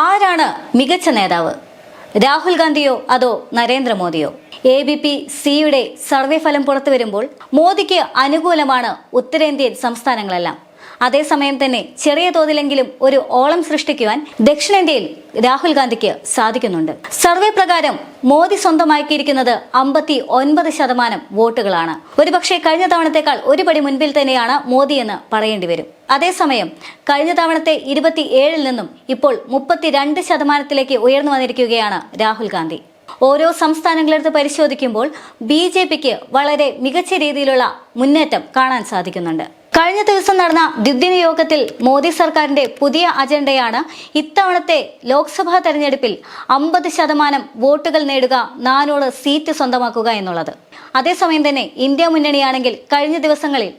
ആരാണ് മികച്ച നേതാവ്? രാഹുൽ ഗാന്ധിയോ അതോ നരേന്ദ്രമോദിയോ? ABP-Cയുടെ സർവേ ഫലം പുറത്തു വരുമ്പോൾ മോദിക്ക് അനുകൂലമാണ് ഉത്തരേന്ത്യൻ സംസ്ഥാനങ്ങളെല്ലാം. അതേസമയം തന്നെ ചെറിയ തോതിലെങ്കിലും ഒരു ഓളം സൃഷ്ടിക്കുവാൻ ദക്ഷിണേന്ത്യയിൽ രാഹുൽ ഗാന്ധിക്ക് സാധിക്കുന്നുണ്ട്. സർവേ പ്രകാരം മോദി സ്വന്തമാക്കിയിരിക്കുന്നത് 59% വോട്ടുകളാണ്. ഒരുപക്ഷെ കഴിഞ്ഞ തവണത്തേക്കാൾ ഒരുപടി മുൻപിൽ തന്നെയാണ് മോദി എന്ന് പറയേണ്ടി വരും. അതേസമയം കഴിഞ്ഞ തവണത്തെ 27-ൽ നിന്നും ഇപ്പോൾ 32% ഉയർന്നു വന്നിരിക്കുകയാണ് രാഹുൽ ഗാന്ധി. ഓരോ സംസ്ഥാനങ്ങളെടുത്ത് പരിശോധിക്കുമ്പോൾ BJPക്ക് വളരെ മികച്ച രീതിയിലുള്ള മുന്നേറ്റം കാണാൻ സാധിക്കുന്നുണ്ട്. കഴിഞ്ഞ ദിവസം നടന്ന ദ്വിദിന യോഗത്തിൽ മോദി സർക്കാരിന്റെ പുതിയ അജണ്ടയാണ് ഇത്തവണത്തെ ലോക്സഭാ തെരഞ്ഞെടുപ്പിൽ 50% വോട്ടുകൾ നേടുക, 400 സീറ്റ് സ്വന്തമാക്കുക എന്നുള്ളത്. അതേസമയം തന്നെ ഇന്ത്യ മുന്നണിയാണെങ്കിൽ കഴിഞ്ഞ ദിവസങ്ങളിൽ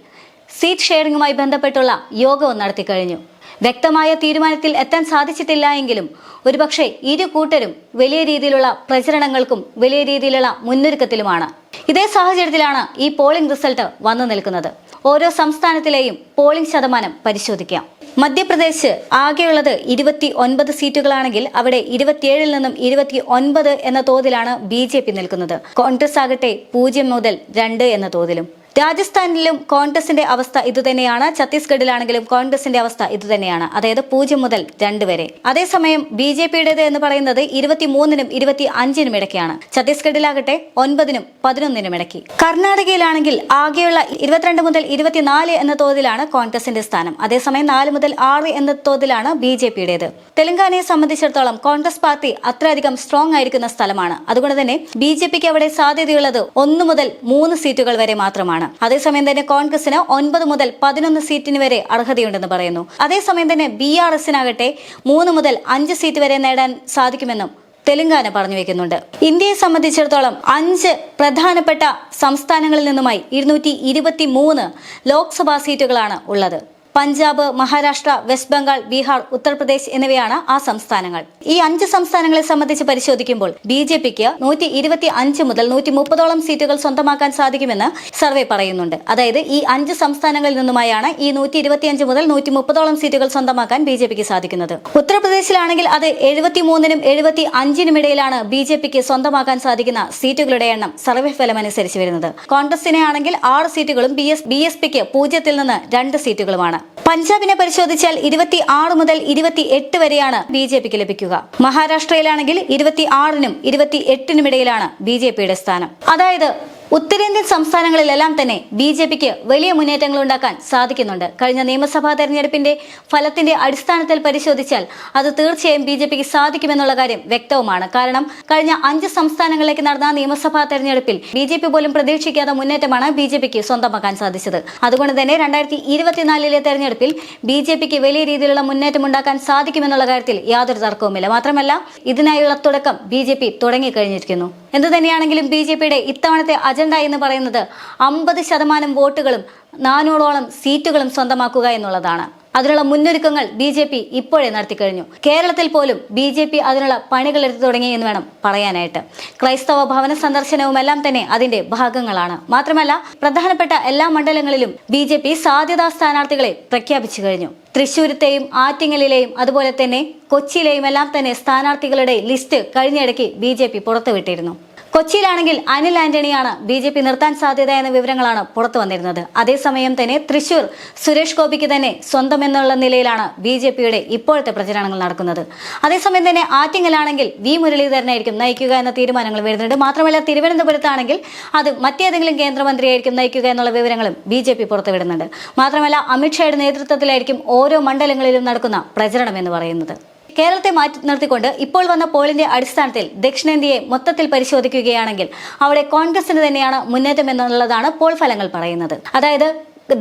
സീറ്റ് ഷെയറിംഗുമായി ബന്ധപ്പെട്ടുള്ള യോഗവും നടത്തി കഴിഞ്ഞു. വ്യക്തമായ തീരുമാനത്തിൽ എത്താൻ സാധിച്ചിട്ടില്ല എങ്കിലും ഒരുപക്ഷെ ഇരു കൂട്ടരും വലിയ രീതിയിലുള്ള പ്രചരണങ്ങൾക്കും വലിയ രീതിയിലുള്ള മുന്നൊരുക്കത്തിലുമാണ്. ഇതേ സാഹചര്യത്തിലാണ് ഈ പോളിംഗ് റിസൾട്ട് വന്നു നിൽക്കുന്നത്. ഓരോ സംസ്ഥാനത്തിലെയും പോളിംഗ് ശതമാനം പരിശോധിക്കാം. മധ്യപ്രദേശ് ആകെയുള്ളത് 29 സീറ്റുകളാണെങ്കിൽ അവിടെ 27-ൽ നിന്നും 29 എന്ന തോതിലാണ് BJP നിൽക്കുന്നത്. കോൺഗ്രസ് ആകട്ടെ 0 മുതൽ 2 എന്ന തോതിലും. രാജസ്ഥാനിലും കോൺഗ്രസിന്റെ അവസ്ഥ ഇതുതന്നെയാണ്. ഛത്തീസ്ഗഡിലാണെങ്കിലും കോൺഗ്രസിന്റെ അവസ്ഥ ഇതുതന്നെയാണ്, അതായത് 0 മുതൽ 2 വരെ. അതേസമയം BJPയുടേത് എന്ന് പറയുന്നത് 23-നും 25-നും ഇടയ്ക്കാണ്. ഛത്തീസ്ഗഡിലാകട്ടെ 9-നും 11-നും ഇടയ്ക്ക്. കർണാടകയിലാണെങ്കിൽ ആകെയുള്ള 22 മുതൽ 24 എന്ന തോതിലാണ് കോൺഗ്രസിന്റെ സ്ഥാനം. അതേസമയം 4 മുതൽ 6 എന്ന തോതിലാണ് BJPയുടേത്. തെലങ്കാനയെ സംബന്ധിച്ചിടത്തോളം കോൺഗ്രസ് പാർട്ടി അത്രയധികം സ്ട്രോങ് ആയിരിക്കുന്ന സ്ഥലമാണ്. അതുകൊണ്ട് തന്നെ BJPക്ക് അവിടെ സാധ്യതയുള്ളത് 1 മുതൽ 3 സീറ്റുകൾ വരെ മാത്രമാണ്. അതേസമയം തന്നെ കോൺഗ്രസിന് 9 മുതൽ 11 സീറ്റിന് വരെ അർഹതയുണ്ടെന്ന് പറയുന്നു. അതേസമയം തന്നെ BRSനാകട്ടെ 3 മുതൽ 5 സീറ്റ് വരെ നേടാൻ സാധിക്കുമെന്നും തെലങ്കാന പറഞ്ഞു വെക്കുന്നുണ്ട്. ഇന്ത്യയെ സംബന്ധിച്ചിടത്തോളം 5 പ്രധാനപ്പെട്ട സംസ്ഥാനങ്ങളിൽ നിന്നുമായി 223 ലോക്സഭാ സീറ്റുകളാണ് ഉള്ളത്. പഞ്ചാബ്, മഹാരാഷ്ട്ര, വെസ്റ്റ് ബംഗാൾ, ബീഹാർ, ഉത്തർപ്രദേശ് എന്നിവയാണ് ആ സംസ്ഥാനങ്ങൾ. ഈ 5 സംസ്ഥാനങ്ങളെ സംബന്ധിച്ച് പരിശോധിക്കുമ്പോൾ BJPക്ക് 125 മുതൽ 130ഓളം സീറ്റുകൾ സ്വന്തമാക്കാൻ സാധിക്കുമെന്ന് സർവേ പറയുന്നുണ്ട്. അതായത് ഈ 5 സംസ്ഥാനങ്ങളിൽ നിന്നുമായാണ് ഈ 125 മുതൽ 130ഓളം സീറ്റുകൾ സ്വന്തമാക്കാൻ BJPക്ക് സാധിക്കുന്നത്. ഉത്തർപ്രദേശിലാണെങ്കിൽ അത് 73-നും 75-നും ഇടയിലാണ് BJPക്ക് സ്വന്തമാക്കാൻ സാധിക്കുന്ന സീറ്റുകളുടെ എണ്ണം സർവേ ഫലം അനുസരിച്ച് വരുന്നത്. കോൺഗ്രസിനെ ആണെങ്കിൽ 6 സീറ്റുകളും BSPക്ക് 0-ൽ നിന്ന് 2 സീറ്റുകളുമാണ്. പഞ്ചാബിനെ പരിശോധിച്ചാൽ 26 മുതൽ 28 വരെയാണ് BJPക്ക് ലഭിക്കുക. മഹാരാഷ്ട്രയിലാണെങ്കിൽ 26-നും 28-നും ഇടയിലാണ് BJPയുടെ സ്ഥാനം. അതായത് ഉത്തരേന്ത്യൻ സംസ്ഥാനങ്ങളിലെല്ലാം തന്നെ BJPക്ക് വലിയ മുന്നേറ്റങ്ങൾ ഉണ്ടാക്കാൻ സാധിക്കുന്നുണ്ട്. കഴിഞ്ഞ നിയമസഭാ തെരഞ്ഞെടുപ്പിന്റെ ഫലത്തിന്റെ അടിസ്ഥാനത്തിൽ പരിശോധിച്ചാൽ അത് തീർച്ചയായും BJPക്ക് സാധിക്കുമെന്നുള്ള കാര്യം വ്യക്തവുമാണ്. കാരണം കഴിഞ്ഞ 5 സംസ്ഥാനങ്ങളിലേക്ക് നടന്ന നിയമസഭാ തെരഞ്ഞെടുപ്പിൽ BJP പോലും പ്രതീക്ഷിക്കാത്ത മുന്നേറ്റമാണ് BJPക്ക് സ്വന്തമാക്കാൻ സാധിച്ചത്. അതുകൊണ്ട് തന്നെ 2024-ലെ തെരഞ്ഞെടുപ്പിൽ BJPക്ക് വലിയ രീതിയിലുള്ള മുന്നേറ്റം ഉണ്ടാക്കാൻ സാധിക്കുമെന്നുള്ള കാര്യത്തിൽ യാതൊരു തർക്കവുമില്ല. മാത്രമല്ല ഇതിനായുള്ള തുടക്കം BJP തുടങ്ങിക്കഴിഞ്ഞിരിക്കുന്നു. എന്തു തന്നെയാണെങ്കിലും BJPയുടെ ഇത്തവണത്തെ അജണ്ട എന്ന് പറയുന്നത് 50% വോട്ടുകളും 400ഓളം സീറ്റുകളും സ്വന്തമാക്കുക എന്നുള്ളതാണ്. അതിനുള്ള മുന്നൊരുക്കങ്ങൾ BJP ഇപ്പോഴേ നടത്തിക്കഴിഞ്ഞു. കേരളത്തിൽ പോലും BJP അതിനുള്ള പണികൾ എടുത്തു തുടങ്ങി എന്ന് വേണം പറയാനായിട്ട്. ക്രൈസ്തവ ഭവന സന്ദർശനവും എല്ലാം തന്നെ അതിന്റെ ഭാഗങ്ങളാണ്. മാത്രമല്ല പ്രധാനപ്പെട്ട എല്ലാ മണ്ഡലങ്ങളിലും BJP സാധ്യതാ സ്ഥാനാർത്ഥികളെ പ്രഖ്യാപിച്ചു കഴിഞ്ഞു. തൃശ്ശൂരത്തെയും ആറ്റിങ്ങലിലെയും അതുപോലെ തന്നെ കൊച്ചിയിലെയും എല്ലാം തന്നെ സ്ഥാനാർത്ഥികളുടെ ലിസ്റ്റ് കഴിഞ്ഞിടയ്ക്ക് BJP പുറത്തുവിട്ടിരുന്നു. കൊച്ചിയിലാണെങ്കിൽ അനിൽ ആന്റണിയാണ് BJP നിർത്താൻ സാധ്യത എന്ന വിവരങ്ങളാണ് പുറത്തു വന്നിരുന്നത്. അതേസമയം തന്നെ തൃശൂർ സുരേഷ് ഗോപിക്ക് തന്നെ സ്വന്തം എന്നുള്ള നിലയിലാണ് BJPയുടെ ഇപ്പോഴത്തെ പ്രചരണങ്ങൾ നടക്കുന്നത്. അതേസമയം തന്നെ ആറ്റിങ്ങലാണെങ്കിൽ V മുരളീധരനായിരിക്കും നയിക്കുക എന്ന തീരുമാനങ്ങൾ വരുന്നുണ്ട്. മാത്രമല്ല തിരുവനന്തപുരത്താണെങ്കിൽ അത് മറ്റേതെങ്കിലും കേന്ദ്രമന്ത്രിയായിരിക്കും നയിക്കുക എന്നുള്ള വിവരങ്ങളും BJP പുറത്തുവിടുന്നുണ്ട്. മാത്രമല്ല അമിത്ഷായുടെ നേതൃത്വത്തിലായിരിക്കും ഓരോ മണ്ഡലങ്ങളിലും നടക്കുന്ന പ്രചരണം എന്ന് പറയുന്നത്. കേരളത്തെ മാറ്റി നിർത്തിക്കൊണ്ട് ഇപ്പോൾ വന്ന പോളിന്റെ അടിസ്ഥാനത്തിൽ ദക്ഷിണേന്ത്യയെ മൊത്തത്തിൽ പരിശോധിക്കുകയാണെങ്കിൽ അവിടെ കോൺഗ്രസിന് തന്നെയാണ് മുന്നേറ്റം എന്നുള്ളതാണ് പോൾ ഫലങ്ങൾ പറയുന്നത്. അതായത്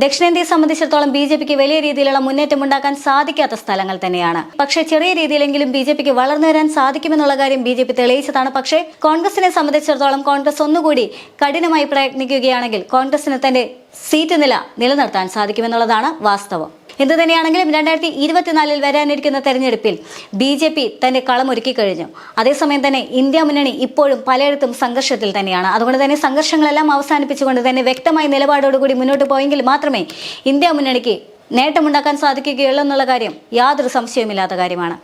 ദക്ഷിണേന്ത്യയെ സംബന്ധിച്ചിടത്തോളം BJPക്ക് വലിയ രീതിയിലുള്ള മുന്നേറ്റം ഉണ്ടാക്കാൻ സാധിക്കാത്ത സ്ഥലങ്ങൾ തന്നെയാണ്. പക്ഷേ ചെറിയ രീതിയിലെങ്കിലും BJPക്ക് വളർന്നു വരാൻ സാധിക്കുമെന്നുള്ള കാര്യം BJP തെളിയിച്ചതാണ്. പക്ഷേ കോൺഗ്രസിനെ സംബന്ധിച്ചിടത്തോളം കോൺഗ്രസ് ഒന്നുകൂടി കഠിനമായി പ്രയത്നിക്കുകയാണെങ്കിൽ കോൺഗ്രസിന് തന്റെ സീറ്റ് നില നിലനിർത്താൻ സാധിക്കുമെന്നുള്ളതാണ് വാസ്തവം. എന്തുതന്നെയാണെങ്കിലും 2024-ൽ വരാനിരിക്കുന്ന തെരഞ്ഞെടുപ്പിൽ BJP തന്റെ കളമൊരുക്കി കഴിഞ്ഞു. അതേസമയം തന്നെ ഇന്ത്യ മുന്നണി ഇപ്പോഴും പലയിടത്തും സംഘർഷത്തിൽ തന്നെയാണ്. അതുകൊണ്ട് തന്നെ സംഘർഷങ്ങളെല്ലാം അവസാനിപ്പിച്ചുകൊണ്ട് തന്നെ വ്യക്തമായ നിലപാടോടുകൂടി മുന്നോട്ട് പോയെങ്കിൽ മാത്രമേ ഇന്ത്യ മുന്നണിക്ക് നേട്ടമുണ്ടാക്കാൻ സാധിക്കുകയുള്ളൂ എന്നുള്ള കാര്യം യാതൊരു സംശയവുമില്ലാത്ത കാര്യമാണ്.